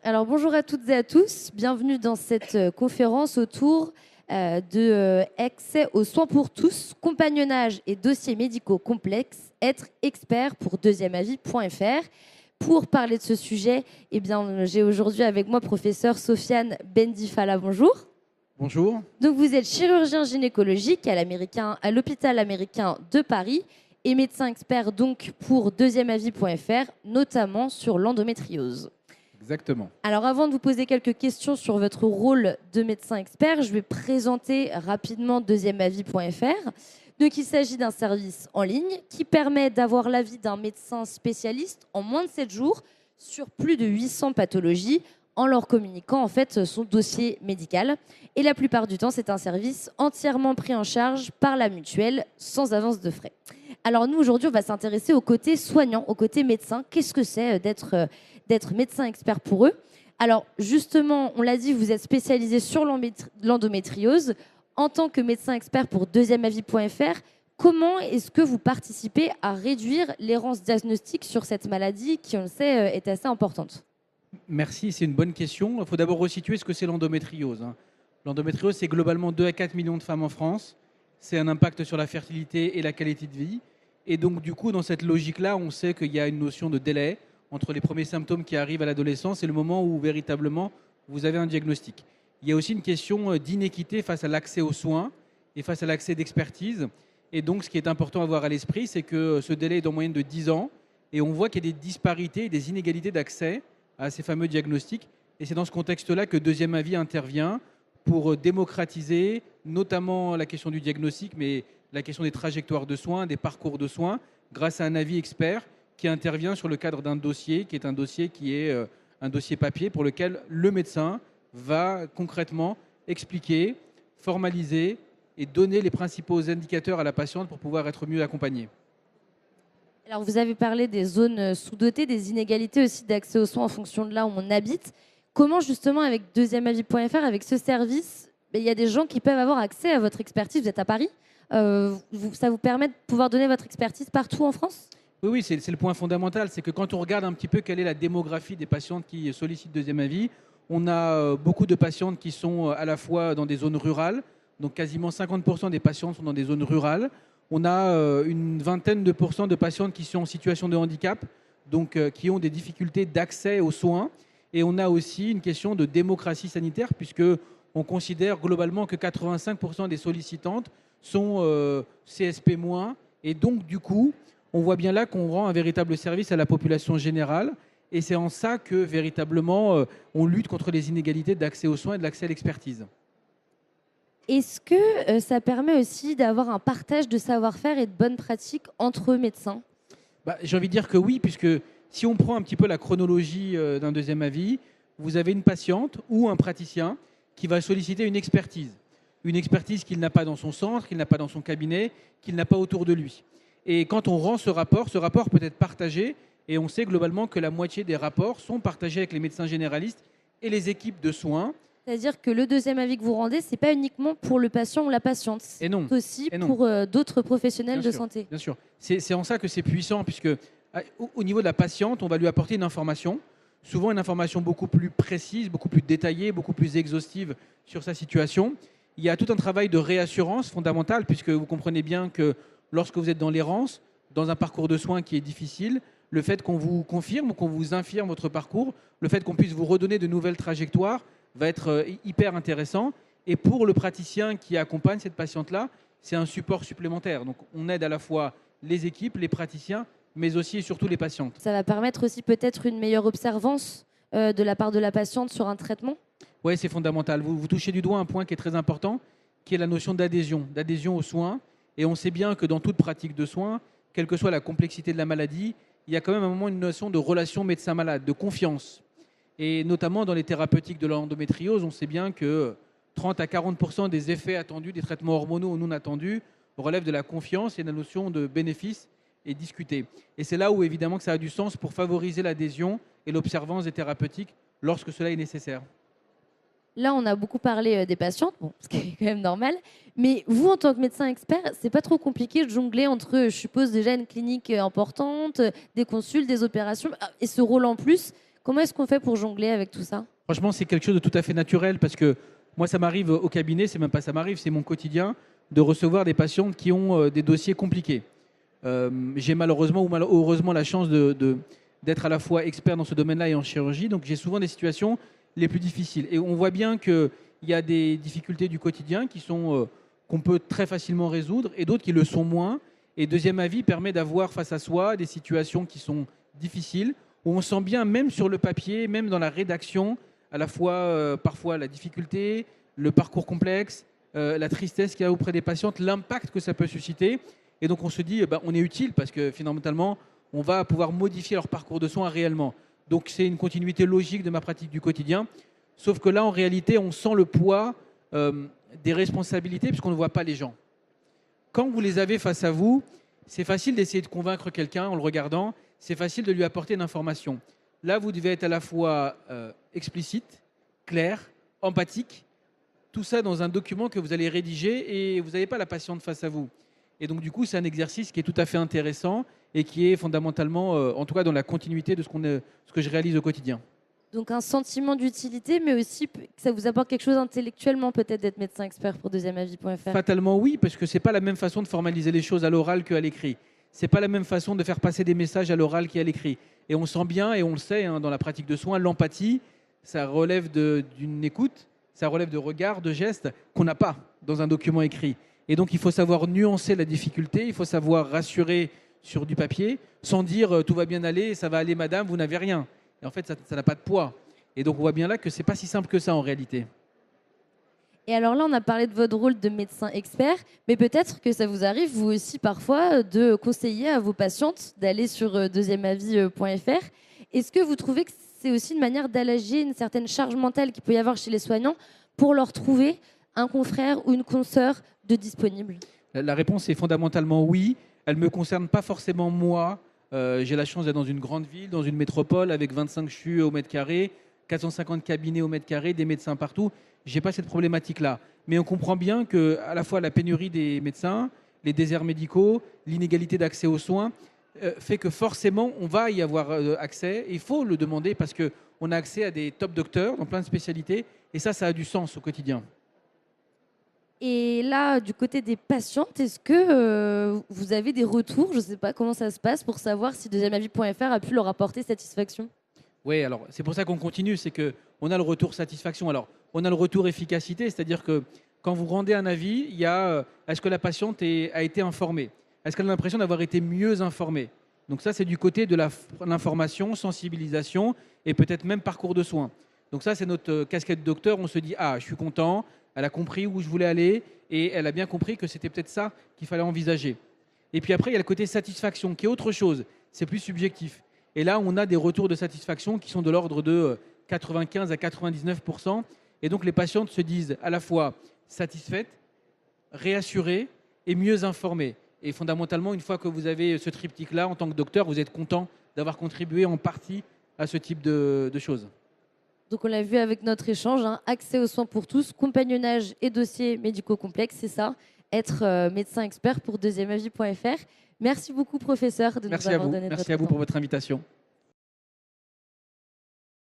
Alors bonjour à toutes et à tous, bienvenue dans cette conférence autour de accès aux soins pour tous, compagnonnage et dossiers médicaux complexes, être expert pour deuxièmeavis.fr. Pour parler de ce sujet, j'ai aujourd'hui avec moi professeur Sofiane Bendifala, bonjour. Bonjour. Donc vous êtes chirurgien gynécologique à l'hôpital américain de Paris et médecin expert donc pour deuxièmeavis.fr, notamment sur l'endométriose. Exactement. Alors avant de vous poser quelques questions sur votre rôle de médecin expert, je vais présenter rapidement deuxièmeavis.fr. Donc il s'agit d'un service en ligne qui permet d'avoir l'avis d'un médecin spécialiste en moins de 7 jours sur plus de 800 pathologies en leur communiquant en fait son dossier médical. Et la plupart du temps, c'est un service entièrement pris en charge par la mutuelle sans avance de frais. Alors nous, aujourd'hui, on va s'intéresser au côté soignant, au côté médecin. Qu'est-ce que c'est d'être médecin expert pour eux? Alors justement, on l'a dit, vous êtes spécialisé sur l'endométriose. En tant que médecin expert pour deuxièmeavis.fr, comment est-ce que vous participez à réduire l'errance diagnostique sur cette maladie qui, on le sait, est assez importante? Merci, c'est une bonne question. Il faut d'abord resituer ce que c'est l'endométriose. L'endométriose, c'est globalement 2 à 4 millions de femmes en France. C'est un impact sur la fertilité et la qualité de vie. Et donc, du coup, dans cette logique-là, on sait qu'il y a une notion de délai entre les premiers symptômes qui arrivent à l'adolescence et le moment où véritablement vous avez un diagnostic. Il y a aussi une question d'inéquité face à l'accès aux soins et face à l'accès d'expertise. Et donc, ce qui est important à avoir à l'esprit, c'est que ce délai est en moyenne de 10 ans. Et on voit qu'il y a des disparités, des inégalités d'accès à ces fameux diagnostics. Et c'est dans ce contexte-là que Deuxième Avis intervient pour démocratiser notamment la question du diagnostic, mais la question des trajectoires de soins, des parcours de soins, grâce à un avis expert qui intervient sur le cadre d'un dossier, qui est un dossier papier pour lequel le médecin va concrètement expliquer, formaliser et donner les principaux indicateurs à la patiente pour pouvoir être mieux accompagnée. Alors, vous avez parlé des zones sous-dotées, des inégalités aussi d'accès aux soins en fonction de là où on habite. Comment, justement, avec deuxièmeavis.fr, avec ce service, il y a des gens qui peuvent avoir accès à votre expertise? Vous êtes à Paris. Ça vous permet de pouvoir donner votre expertise partout en France? Oui, c'est le point fondamental. C'est que quand on regarde un petit peu quelle est la démographie des patientes qui sollicitent Deuxième Avis, on a beaucoup de patientes qui sont à la fois dans des zones rurales, donc quasiment 50% des patientes sont dans des zones rurales. On a une vingtaine de pourcents de patientes qui sont en situation de handicap, donc qui ont des difficultés d'accès aux soins. Et on a aussi une question de démocratie sanitaire, puisque on considère globalement que 85% des sollicitantes sont CSP-. Et donc, du coup, on voit bien là qu'on rend un véritable service à la population générale. Et c'est en ça que, véritablement, on lutte contre les inégalités d'accès aux soins et de l'accès à l'expertise. Est-ce que ça permet aussi d'avoir un partage de savoir-faire et de bonnes pratiques entre médecins? J'ai envie de dire que oui, puisque si on prend un petit peu la chronologie d'un Deuxième Avis, vous avez une patiente ou un praticien qui va solliciter une expertise. Une expertise qu'il n'a pas dans son centre, qu'il n'a pas dans son cabinet, qu'il n'a pas autour de lui. Et quand on rend ce rapport peut être partagé, et on sait globalement que la moitié des rapports sont partagés avec les médecins généralistes et les équipes de soins. C'est-à-dire que le deuxième avis que vous rendez, ce n'est pas uniquement pour le patient ou la patiente, c'est aussi pour d'autres professionnels de santé. Bien sûr. C'est en ça que c'est puissant, puisque au niveau de la patiente, on va lui apporter une information, souvent une information beaucoup plus précise, beaucoup plus détaillée, beaucoup plus exhaustive sur sa situation. Il y a tout un travail de réassurance fondamental, puisque vous comprenez bien que lorsque vous êtes dans l'errance, dans un parcours de soins qui est difficile, le fait qu'on vous confirme ou qu'on vous infirme votre parcours, le fait qu'on puisse vous redonner de nouvelles trajectoires va être hyper intéressant. Et pour le praticien qui accompagne cette patiente-là, c'est un support supplémentaire. Donc on aide à la fois les équipes, les praticiens, mais aussi et surtout les patientes. Ça va permettre aussi peut-être une meilleure observance de la part de la patiente sur un traitement? Oui, c'est fondamental. Vous touchez du doigt un point qui est très important, qui est la notion d'adhésion aux soins. Et on sait bien que dans toute pratique de soins, quelle que soit la complexité de la maladie, il y a quand même à un moment une notion de relation médecin-malade, de confiance. Et notamment dans les thérapeutiques de l'endométriose, on sait bien que 30 à 40% des effets attendus, des traitements hormonaux non attendus, relèvent de la confiance et de la notion de bénéfice est discutée. Et c'est là où évidemment que ça a du sens pour favoriser l'adhésion et l'observance des thérapeutiques lorsque cela est nécessaire. Là, on a beaucoup parlé des patientes, ce qui est quand même normal. Mais vous, en tant que médecin expert, c'est pas trop compliqué de jongler entre, je suppose, déjà une clinique importante, des consultes, des opérations, et ce rôle en plus Comment est-ce qu'on fait pour jongler avec tout ça? Franchement, c'est quelque chose de tout à fait naturel parce que moi, ça m'arrive au cabinet, c'est même pas ça m'arrive, c'est mon quotidien de recevoir des patientes qui ont des dossiers compliqués. J'ai malheureusement ou heureusement la chance d'être à la fois expert dans ce domaine-là et en chirurgie, donc j'ai souvent des situations les plus difficiles. Et on voit bien qu'il y a des difficultés du quotidien qu'on peut très facilement résoudre et d'autres qui le sont moins. Et deuxième avis permet d'avoir face à soi des situations qui sont difficiles, où on sent bien, même sur le papier, même dans la rédaction, à la fois parfois la difficulté, le parcours complexe, la tristesse qu'il y a auprès des patientes, l'impact que ça peut susciter. Et donc on se dit, on est utile parce que finalement, on va pouvoir modifier leur parcours de soins réellement. Donc c'est une continuité logique de ma pratique du quotidien. Sauf que là, en réalité, on sent le poids des responsabilités puisqu'on ne voit pas les gens. Quand vous les avez face à vous, c'est facile d'essayer de convaincre quelqu'un en le regardant, c'est facile de lui apporter une information. Là, vous devez être à la fois explicite, clair, empathique, tout ça dans un document que vous allez rédiger et vous n'avez pas la patiente face à vous. Et donc, du coup, c'est un exercice qui est tout à fait intéressant et qui est fondamentalement, en tout cas dans la continuité de ce que je réalise au quotidien. Donc un sentiment d'utilité, mais aussi que ça vous apporte quelque chose intellectuellement peut-être d'être médecin expert pour deuxièmeavis.fr. Fatalement oui, parce que c'est pas la même façon de formaliser les choses à l'oral qu'à l'écrit. C'est pas la même façon de faire passer des messages à l'oral qu'à l'écrit. Et on sent bien, et on le sait dans la pratique de soins, l'empathie, ça relève d'une écoute, ça relève de regards, de gestes qu'on n'a pas dans un document écrit. Et donc il faut savoir nuancer la difficulté, il faut savoir rassurer sur du papier, sans dire tout va bien aller, ça va aller madame, vous n'avez rien. Et en fait, ça n'a pas de poids. Et donc, on voit bien là que ce n'est pas si simple que ça en réalité. Et alors là, on a parlé de votre rôle de médecin expert, mais peut-être que ça vous arrive, vous aussi, parfois, de conseiller à vos patientes d'aller sur deuxièmeavis.fr. Est-ce que vous trouvez que c'est aussi une manière d'alléger une certaine charge mentale qu'il peut y avoir chez les soignants pour leur trouver un confrère ou une consoeur de disponible? La réponse est fondamentalement oui. Elle ne me concerne pas forcément moi. J'ai la chance d'être dans une grande ville, dans une métropole, avec 25 CHU au mètre carré, 450 cabinets au mètre carré, des médecins partout. Je n'ai pas cette problématique-là. Mais on comprend bien qu'à la fois la pénurie des médecins, les déserts médicaux, l'inégalité d'accès aux soins, fait que forcément, on va y avoir accès. Il faut le demander parce qu'on a accès à des top docteurs dans plein de spécialités. Et ça a du sens au quotidien. Et là, du côté des patientes, est-ce que vous avez des retours? Je ne sais pas comment ça se passe pour savoir si deuxièmeavis.fr a pu leur apporter satisfaction. Oui, alors c'est pour ça qu'on continue, c'est qu'on a le retour satisfaction. Alors, on a le retour efficacité, c'est-à-dire que quand vous rendez un avis, il y a est-ce que la patiente a été informée? Est-ce qu'elle a l'impression d'avoir été mieux informée? Donc ça, c'est du côté de l'information, sensibilisation et peut-être même parcours de soins. Donc ça, c'est notre casquette docteur. On se dit, ah, je suis content, elle a compris où je voulais aller et elle a bien compris que c'était peut-être ça qu'il fallait envisager. Et puis après, il y a le côté satisfaction qui est autre chose. C'est plus subjectif. Et là, on a des retours de satisfaction qui sont de l'ordre de 95 à 99%. Et donc, les patientes se disent à la fois satisfaites, réassurées et mieux informées. Et fondamentalement, une fois que vous avez ce triptyque-là, en tant que docteur, vous êtes content d'avoir contribué en partie à ce type de choses. Donc on l'a vu avec notre échange, accès aux soins pour tous, compagnonnage et dossiers médicaux complexes, c'est ça, être médecin expert pour deuxièmeavis.fr. Merci beaucoup professeur de nous avoir donné votre temps. Merci à vous pour votre invitation.